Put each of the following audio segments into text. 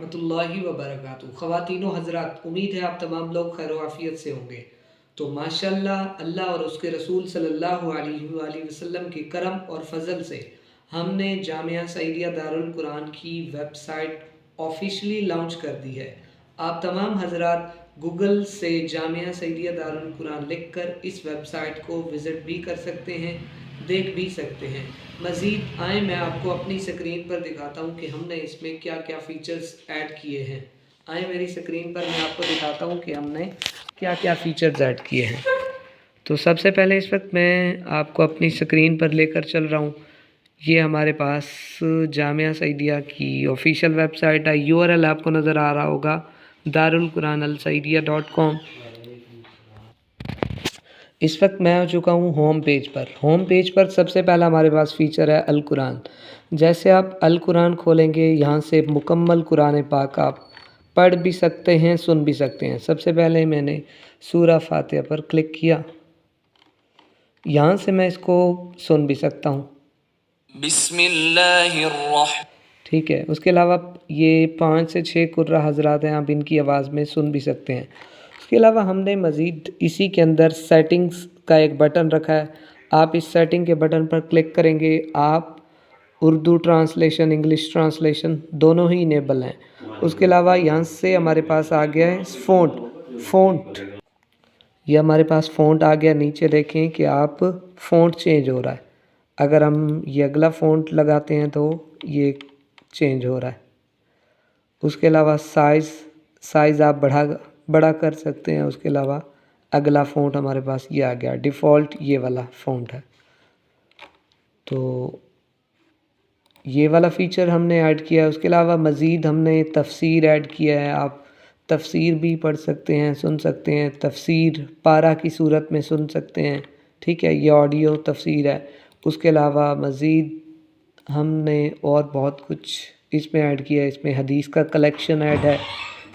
रहमतुल्लाहि व बरकातुहू। ख़वातीन व हज़रात, उम्मीद है आप तमाम लोग खैर आफ़ियत से होंगे। तो माशाअल्लाह अल्लाह और उसके रसूल सल्लल्लाहु अलैहि वसल्लम के करम और फजल से हमने जामिया सईदिया दारुल कुरान की वेबसाइट ऑफिशियली लॉन्च कर दी है। आप तमाम हज़रात गूगल से जामिया सईदिया दारुल कुरान लिख कर इस वेबसाइट को विज़िट भी कर सकते हैं, देख भी सकते हैं। मज़ीद आए मैं आपको अपनी स्क्रीन पर दिखाता हूँ कि हमने इसमें क्या क्या फ़ीचर्स ऐड किए हैं। आए मेरी स्क्रीन पर मैं आपको दिखाता हूँ कि हमने क्या क्या फ़ीचर्स ऐड किए हैं। तो सबसे पहले इस वक्त मैं आपको अपनी स्क्रीन पर लेकर चल रहा हूँ। ये हमारे पास जामिया सईदिया की ऑफिशियल वेबसाइट है। URL आपको नज़र आ रहा होगा darulquranalsaidia.com। इस वक्त मैं आ चुका हूँ होम पेज पर। होम पेज पर सबसे पहला हमारे पास फ़ीचर है अल कुरान। जैसे आप अल कुरान खोलेंगे, यहाँ से मुकम्मल कुरान पाक आप पढ़ भी सकते हैं, सुन भी सकते हैं। सबसे पहले मैंने सूरा फातिहा पर क्लिक किया, यहाँ से मैं इसको सुन भी सकता हूँ। ठीक है। उसके अलावा ये 5 से 6 कुर्रा हज़रात हैं, आप इनकी आवाज़ में सुन भी सकते हैं। उसके अलावा हमने मज़ीद इसी के अंदर सेटिंग्स का एक बटन रखा है। आप इस सेटिंग के बटन पर क्लिक करेंगे, आप उर्दू ट्रांसलेशन, इंग्लिश ट्रांसलेशन दोनों ही इनेबल हैं। उसके अलावा यहाँ से हमारे पास आ गया है फ़ॉन्ट। ये हमारे पास फ़ॉन्ट आ गया। नीचे देखें कि आप फ़ॉन्ट चेंज हो रहा है। अगर हम ये अगला फ़ॉन्ट लगाते हैं तो ये चेंज हो रहा है। उसके अलावा साइज़ आप बड़ा कर सकते हैं। उसके अलावा अगला फ़ॉन्ट हमारे पास ये आ गया, डिफ़ॉल्ट ये वाला फ़ॉन्ट है। तो ये वाला फ़ीचर हमने ऐड किया है। उसके अलावा मज़ीद हमने तफसीर ऐड किया है। आप तफसीर भी पढ़ सकते हैं, सुन सकते हैं। तफसीर पारा की सूरत में सुन सकते हैं। ठीक है, ये ऑडियो तफसीर है। उसके अलावा मज़ीद हमने और बहुत कुछ इसमें ऐड किया है। इसमें हदीस का कलेक्शन ऐड है।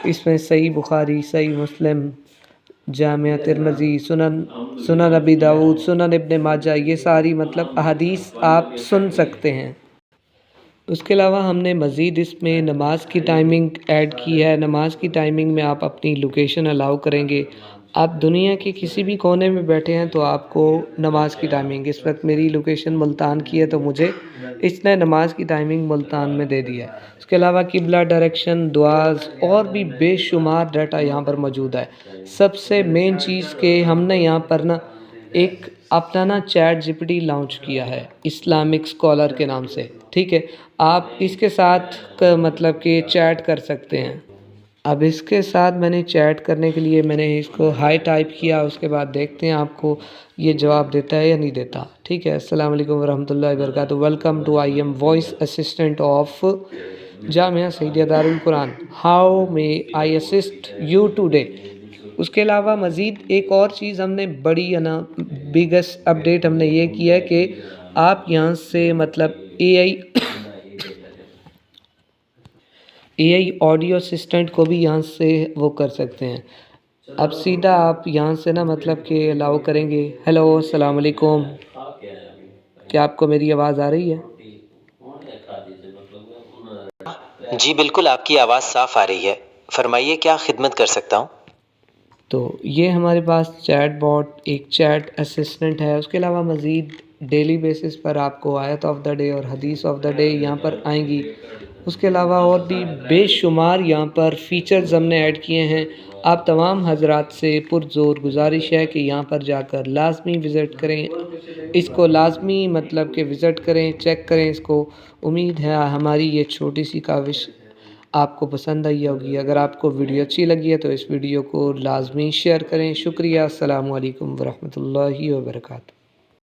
इसमें सही बुखारी, सही मुस्लिम, जामिया तिरमिज़ी, सुनन अबी दाऊद, सुनन इब्न माजा, ये सारी मतलब अहादीस आप सुन सकते हैं। उसके अलावा हमने मज़ीद इसमें नमाज की टाइमिंग ऐड की है। नमाज की टाइमिंग में आप अपनी लोकेशन अलाउ करेंगे। आप दुनिया के किसी भी कोने में बैठे हैं तो आपको नमाज की टाइमिंग, इस वक्त मेरी लोकेशन मुल्तान की है तो मुझे इसने नमाज की टाइमिंग मुल्तान में दे दी है। उसके अलावा किबला डायरेक्शन, दुआज़ और भी बेशुमार डाटा यहाँ पर मौजूद है। सबसे मेन चीज़ के हमने यहाँ पर ना एक अपना ना चैट जीपीटी लॉन्च किया है इस्लामिक स्कॉलर के नाम से। ठीक है, आप इसके साथ मतलब कि चैट कर सकते हैं। अब इसके साथ मैंने चैट करने के लिए मैंने इसको हाई टाइप किया। उसके बाद देखते हैं आपको ये जवाब देता है या नहीं देता। ठीक है। अस्सलाम वालेकुम वरहमतुल्लाहि वबरकातुहू। Welcome to I am voice assistant of Jamia Saeedia Darul Quran, how may I assist you today. उसके अलावा मज़ीद एक और चीज़ हमने बड़ी है ना बिगेस्ट अपडेट हमने ये किया है कि आप यहाँ से मतलब AI ऑडियो असिस्टेंट को भी यहाँ से वो कर सकते हैं। अब सीधा आप यहाँ से ना मतलब कि अलाउ करेंगे, हेलो अस्सलाम वालेकुम, क्या आपको मेरी आवाज़ आ रही है? जी बिल्कुल, आपकी आवाज़ साफ़ आ रही है। फरमाइए क्या खिदमत कर सकता हूँ? तो ये हमारे पास चैट बॉट, एक चैट असिस्टेंट है। उसके अलावा मज़ीद डेली बेसिस पर आपको आयत ऑफ द डे और हदीस ऑफ द डे यहाँ पर आएंगी। उसके अलावा और भी बेशुमार यहाँ पर फ़ीचर्स हमने ऐड किए हैं। आप तमाम हज़रात से पुरज़ोर गुजारिश है कि यहाँ पर जाकर लाज़मी विज़िट करें, इसको लाज़मी मतलब कि विज़िट करें, चेक करें इसको। उम्मीद है हमारी ये छोटी सी काविश आपको पसंद आई होगी। अगर आपको वीडियो अच्छी लगी है तो इस वीडियो को लाज़मी शेयर करें। शुक्रिया। अस्सलामु अलैकुम वरहमतुल्लाहि वबरकातुहू।